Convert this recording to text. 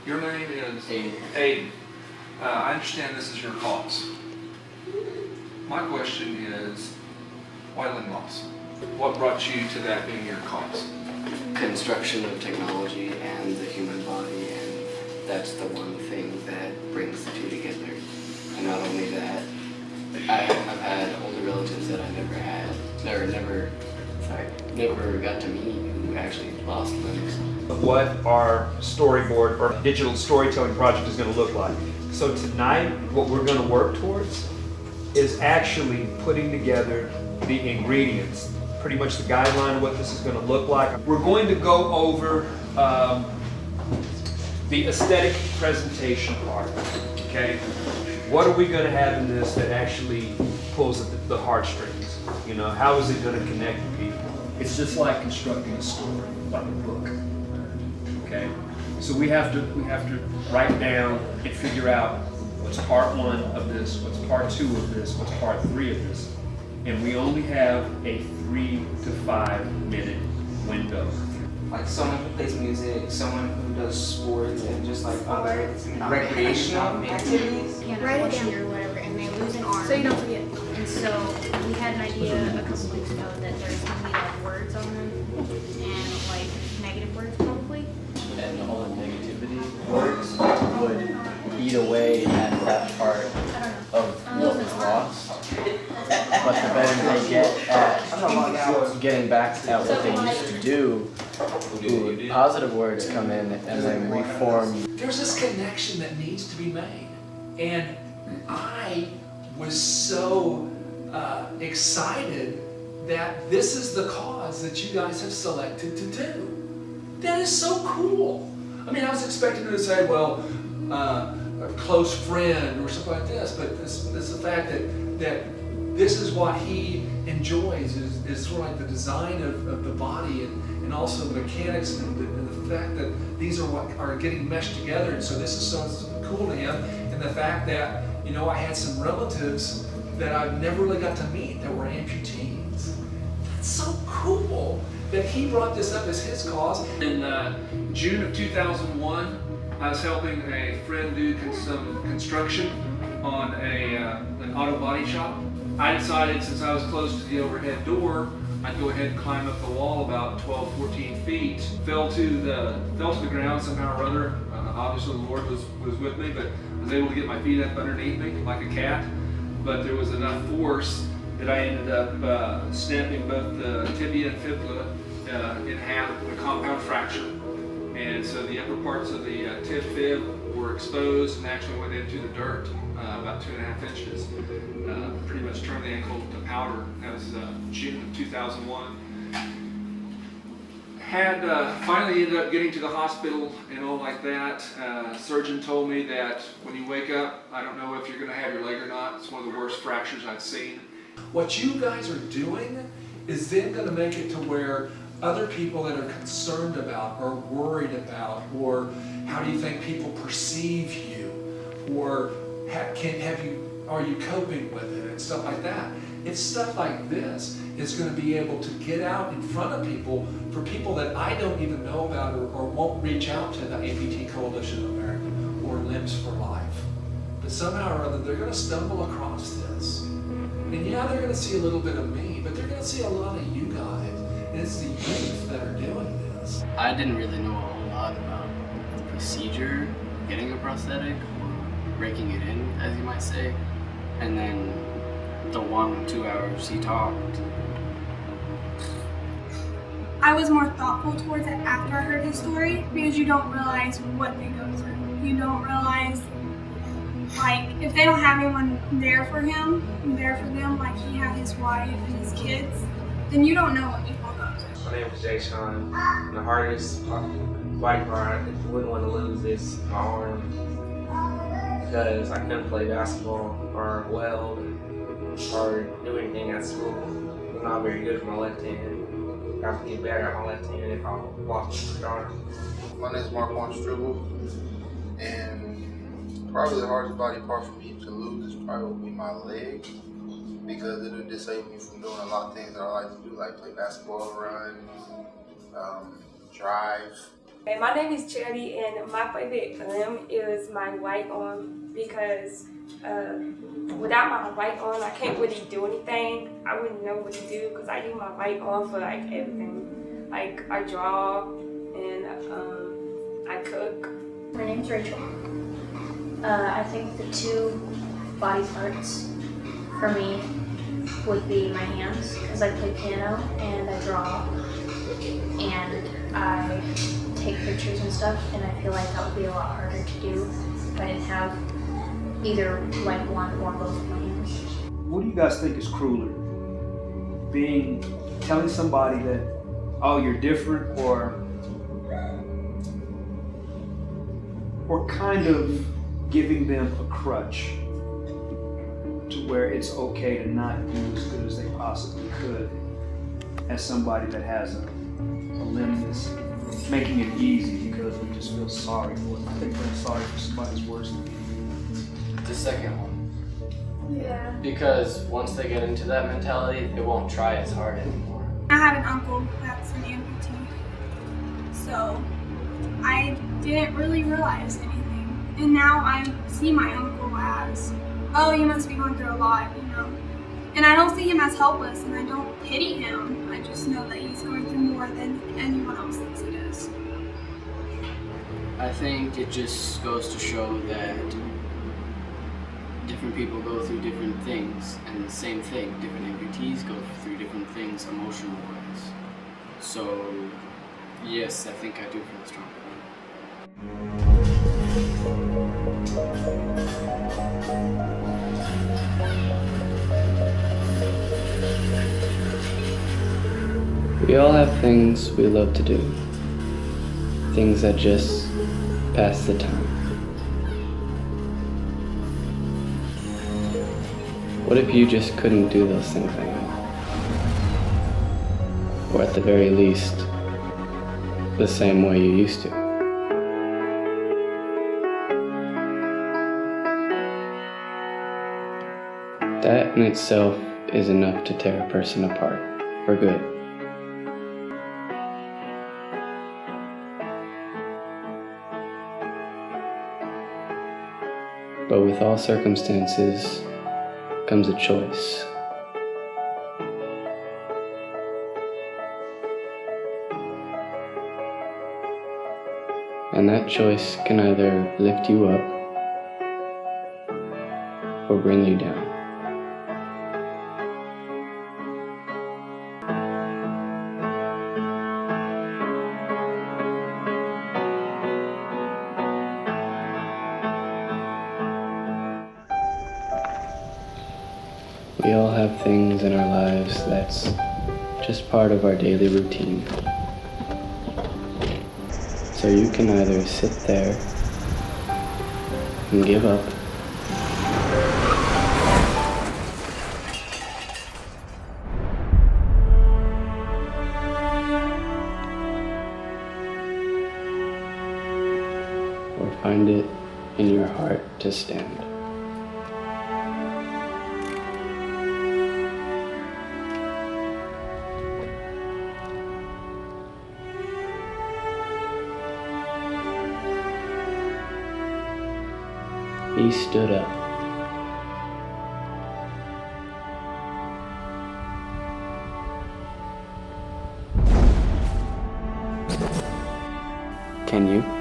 Your name is? Aiden. Aiden. I understand this is your cause. My question is, why limb loss? What brought you to that being your cause? Construction of technology and the human body, and that's the one thing that brings the two together. And not only that, I've had older relatives that I never got to meet who actually lost limbs. What our storyboard or digital storytelling project is going to look like. So tonight, what we're going to work towards is actually putting together the ingredients, pretty much the guideline of what this is going to look like. We're going to go over the aesthetic presentation part, okay? What are we going to have in this that actually pulls at the heartstrings? You know, how is it going to connect to people? It's just like constructing a story, like a book, okay? So we have to write down and figure out what's part 1 of this, what's part 2 of this, what's part 3 of this. And we only have a 3 to 5 minute window. Like someone who plays music, someone who does sports, and just like other recreational activities. Write it down or whatever, and they lose an arm. So you don't forget. And so we had an idea a couple weeks ago that there's going to be like words on them, and like negative words probably. And all the negativity words would eat away at that part of what was lost. But the better they get at getting back at what they used to do, positive words come in and then reform. There's this connection that needs to be made. And I was so excited that this is the cause that you guys have selected to do. That is so cool. I mean, I was expecting her to say, well, a close friend or something like this, but it's the fact that this is what he enjoys is sort of like the design of the body and also the mechanics and the fact that these are what are getting meshed together, and so this is so cool to him, and the fact that, you know, I had some relatives that I've never really got to meet that were amputees. That's so cool that he brought this up as his cause. In June of 2001, I was helping a friend do some construction on an auto body shop. I decided, since I was close to the overhead door, I'd go ahead and climb up the wall about 12, 14 feet. Fell to the ground somehow or other. Obviously the Lord was with me, but I was able to get my feet up underneath me like a cat. But there was enough force that I ended up snapping both the tibia and fibula in half with a compound fracture. And so the upper parts of the tib-fib were exposed and actually went into the dirt, about 2.5 inches. Pretty much turned the ankle to powder. That was June of 2001. Had finally ended up getting to the hospital and all like that. Surgeon told me that when you wake up, I don't know if you're going to have your leg or not. It's one of the worst fractures I've seen. What you guys are doing is then going to make it to where other people that are concerned about or worried about, or how do you think people perceive you, or are you coping with it and stuff like that. It's stuff like this is going to be able to get out in front of people, for people that I don't even know about or won't reach out to the Amputee Coalition of America or Limbs for Life. But somehow or other they're going to stumble across this. And yeah, they're going to see a little bit of me, but they're going to see a lot of you guys. And it's the youth that are doing this. I didn't really know a whole lot about the procedure, getting a prosthetic, or breaking it in, as you might say. And then the 1 or 2 hours he talked. I was more thoughtful towards it after I heard his story, because you don't realize what they go through. You don't realize, like, if they don't have anyone there for him, there for them, like he had his wife and his kids, then you don't know what people go through. My name is Jay Sean. The hardest body part I wouldn't want to lose is my arm, because I couldn't play basketball or weld or do anything at school. I'm not very good with my left hand. I have to get better at my left hand if I walk with my arm. My name is Mark Struble, and probably the hardest body part for me to lose is probably my leg, because it'll disable me from doing a lot of things that I like to do, like play basketball, run, drive, Hey, my name is Charity, and my favorite limb is my right arm because without my right arm, I can't really do anything. I wouldn't know what to do because I use my right arm for like everything. Like I draw and I cook. My name's Rachel. I think the two body parts for me would be my hands because I play piano and I draw and I take pictures and stuff, and I feel like that would be a lot harder to do if I didn't have either like one or both of my hands. What do you guys think is crueler? Telling somebody that, oh, you're different, or kind of giving them a crutch to where it's okay to not do as good as they possibly could as somebody that has a limb that's making it easy because we just feel sorry for them. I think feeling sorry for somebody's worse than you. The second one. Yeah. Because once they get into that mentality, they won't try as hard anymore. I have an uncle that's an amputee, so I didn't really realize anything. And now I see my uncle as, oh, you must be going through a lot, you know. And I don't see him as helpless, and I don't pity him. I just know that he's going through more than anyone else thinks he does. I think it just goes to show that different people go through different things, and the same thing, different amputees go through different things emotional-wise. So, yes, I think I do feel a strong point. We all have things we love to do, things that just pass the time. What if you just couldn't do those things anymore? Or at the very least, the same way you used to? That in itself is enough to tear a person apart, for good. But with all circumstances comes a choice. And that choice can either lift you up or bring you down. We all have things in our lives that's just part of our daily routine. So you can either sit there and give up, or find it in your heart to stand. He stood up. Can you?